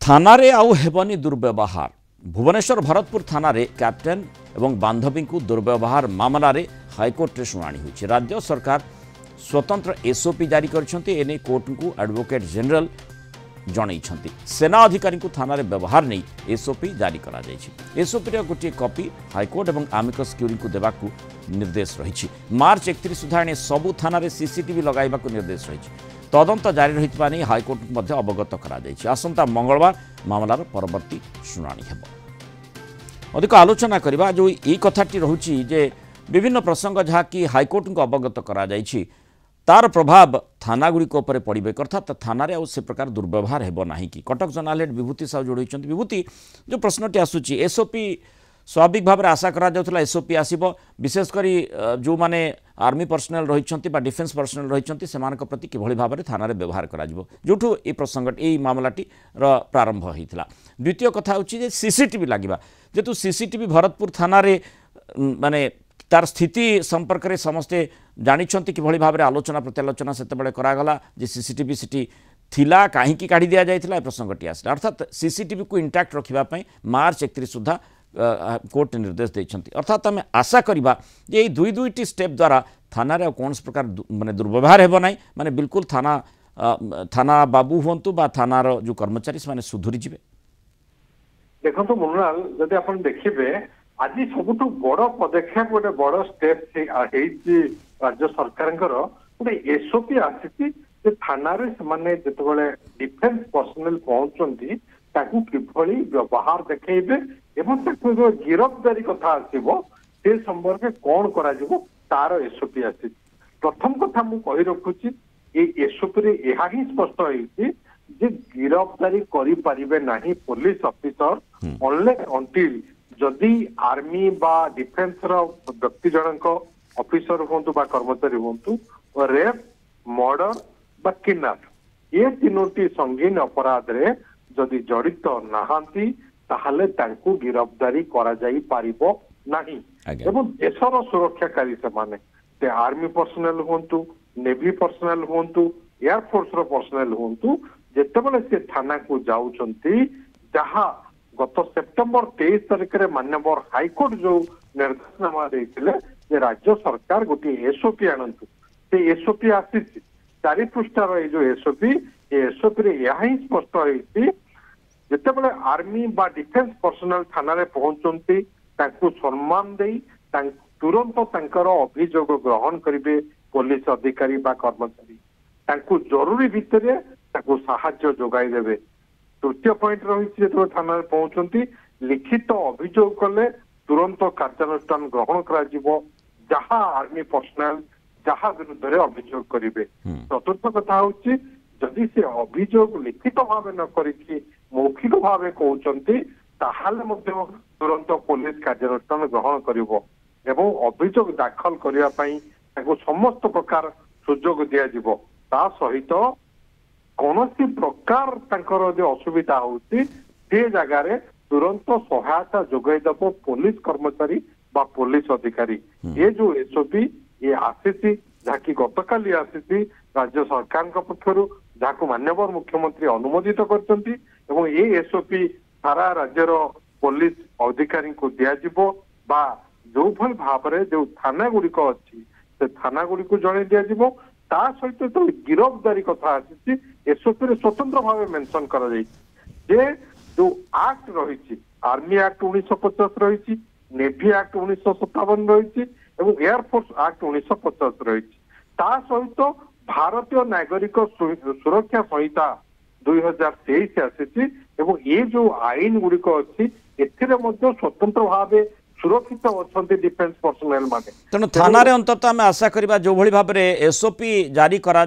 थानारे आउ हेबनी दुर्व्यवहार भुवनेश्वर भरतपुर थानारे कैप्टेन एवं बांधवी को दुर्व्यवहार मामला रे हाईकोर्ट रे शुणाणी होछि। राज्य सरकार स्वतंत्र एसओपी जारी करछन्ती। कोर्ट को एडवोकेट जनरल जनइछन्ती। सेना अधिकारी को थानारे व्यवहार नहीं एसओपी जारी करा जायछि। एसओपी रे गोटे कॉपी हाईकोर्ट एवं आमिकस क्यूरी को देबाकू निर्देश रही। मार्च 31 सुधा एने सबु थानारे सीसीटीवी लगाइबाकू निर्देश रही। तदंत जारी रहितबा नै हाईकोर्ट को मध्य अवगत करा जायछि। आसंता मंगलवार मामलार परवर्ती शुणाणी हेबो। अधिक आलोचना करबा जो ई कथाटी रहुछि जे विभिन्न प्रसंग जहा कि हाईकोर्ट को अवगत करा जायछि तार प्रभाव थानागुड़िक पड़े अर्थात थाना से प्रकार दुर्व्यवहार हेब ना कि कटक जर्नालेट विभूति साहू जोड़ी विभूति जो प्रश्नटी आसूची एसओपी स्वाभाविक भाव में आशा करा एसओपी आसब विशेषकर जो माने आर्मी पर्सनेल रही डिफेन्स पर्सनेल रही प्रति किभली भाव में थाना व्यवहार करूँ ये प्रसंग ये मामलाटी प्रारंभ होता। द्वितीय कथा हूँ सीसीटीवी लगे जेतु सीसीटीवी भरतपुर थाना माने तार स्थिति संपर्क में समस्ते जानते कि भाव में आलोचना प्रत्यालोचना से करागला जे सीसीटीवी सिटी थिला कहीं काढ़ी दि जाता प्रसंगटी आसला अर्थात सीसीटीवी को इंटैक्ट रखापी मार्च 31 सुधा कोर्ट निर्देश देते। अर्थात आम आशा करवा ये दुईटी स्टेप द्वारा थाना कौन प्रकार माने दुर्व्यवहार हेब ना माने बिल्कुल थाना बाबू हूँ बा थानार जो कर्मचारी से सुधुरी जी। देखो मुनाल जदि आप देखिए आज सब बड़ पदक्षेप गोटे बड़ स्टेप राज्य सरकार गोटे एसओपी आसी थाना जिते डिफेन्स पर्सनेल पहुंचती किभली व्यवहार देखेबे एवं गिरफ्तारी कथा आसो से संपर्क कौन तार एसओपी आसी। प्रथम कथा मु कही रखुची ये एसओपी रे यह ही स्पष्ट होती जे गिरफ्तारी करि परिबे नाही पुलिस ऑफिसर अनलेस अंटिल जदि आर्मी बा डिफेन्स व्यक्ति जनक ऑफिसर हूँ बा कर्मचारी हूँ रेप मर्डर बा किडनैप ये तीनोटी संगीन अपराध रे जदि जड़ित नहांती ताहले तांकु गिरफ्तारी करा जाई पारिबो नाही। एवं देशर सुरक्षाकारी से आर्मी पर्सनेल हूँ नेवी पर्सनेल हूँ एयरफोर्स पर्सनेल हूँ जेतेबेले से थाना को जाउछंती जहा गत सेप्टेम्बर 23 तारिख में माननीय हाईकोर्ट जो निर्देशनामा देते राज्य सरकार गोटे एसओपी आणतु से एसओपी आसी 4 पृष्ठार ये जो एसओपी रे यह ही स्पष्ट होती जितेबले आर्मी बा डिफेन्स पर्सनेल थाना रे पहुंचती सम्मान दे तुरंत अभियोग ग्रहण करेंगे पुलिस अधिकारी बा कर्मचारी जरूरी भितर साहाय्य जोगाई देवे। तृतीय पॉइंट रही जो थाना पहुंचती लिखित अभियोग कले तुरंत कार्यानुष्ठान ग्रहण करा आर्मी पर्सनेल जहाँ विरुद्ध अभियोग करेंगे। चतुर्थ कथा हूँ जदि से अभियोग लिखित भाव न करी मौखिक भाव कहते तुरंत पुलिस कार्यानुष्ठान ग्रहण करिवो एवं अभियोग दाखल करने समस्त प्रकार सुजोग दिज्व ता सहित कौन प्रकार जो असुविधा होती से जगार तुरंत सहायता जोगईदेव पुलिस कर्मचारी बा पुलिस अधिकारी। ये जो एसओपी ये आसी जहाँकि गतकाली आसी राज्य सरकार पक्षर जहाँ माननीय मुख्यमंत्री अनुमोदित करछंती एवं ये एसओपी सारा राज्यर पुलिस अधिकारी को दिज्व बा जो भल भाव में जो थाना गुड़िक अच्छी से थाना गुड़ी को जन दिज्व ता सहित तो गिरफ्तारी कथा आसी एसओपी रे स्वतंत्र भाव मेंशन करा जे जो एक्ट रही आर्मी एक्ट 1950 रही नेवी एक्ट 1957 रही एयरफोर्स एक्ट 1950 रही सहित भारतीय नागरिक सुरक्षा संहिता 2023 आसी ये जो आईन गुड़िक अच्छी स्वतंत्र भाव सुरक्षित अच्छा डिफेन्स पर्सनेल माने तेणु थाना अंततः आम आशा करवा जो भली भाव में एसओपी जारी करा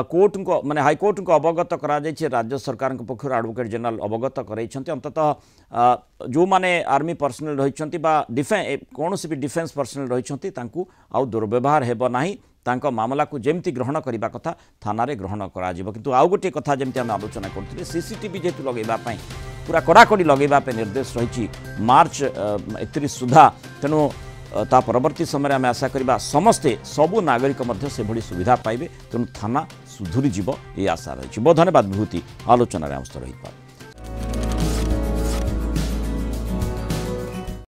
कोर्ट को माने हाईकोर्ट को अवगत करा राज्य सरकार पक्ष एडवोकेट जनरल अवगत कराइछन्ति। अंततः जो माने आर्मी पर्सनेल रही कौन भी डिफेन्स पर्सनेल रही आउ दुर्व्यवहार हेब नाही तांको मामला को जेमती ग्रहण करने कथा थाना ग्रहण करा किंतु आउ गोटे कथा जमती आम आलोचना करते सीसीटीवी जेतु लगेवाई पूरा कड़ाकड़ी लगेवाई निर्देश रही मार्च 31 सुधा। तेणु ता परवर्ती समय आम आशा करवा समस्ते सबू नागरिक से भली सुविधा पाइबे तेणु थाना सुधुरी जीव ये आशा रही। बहुत धन्यवाद विभूति आलोचन आम रही।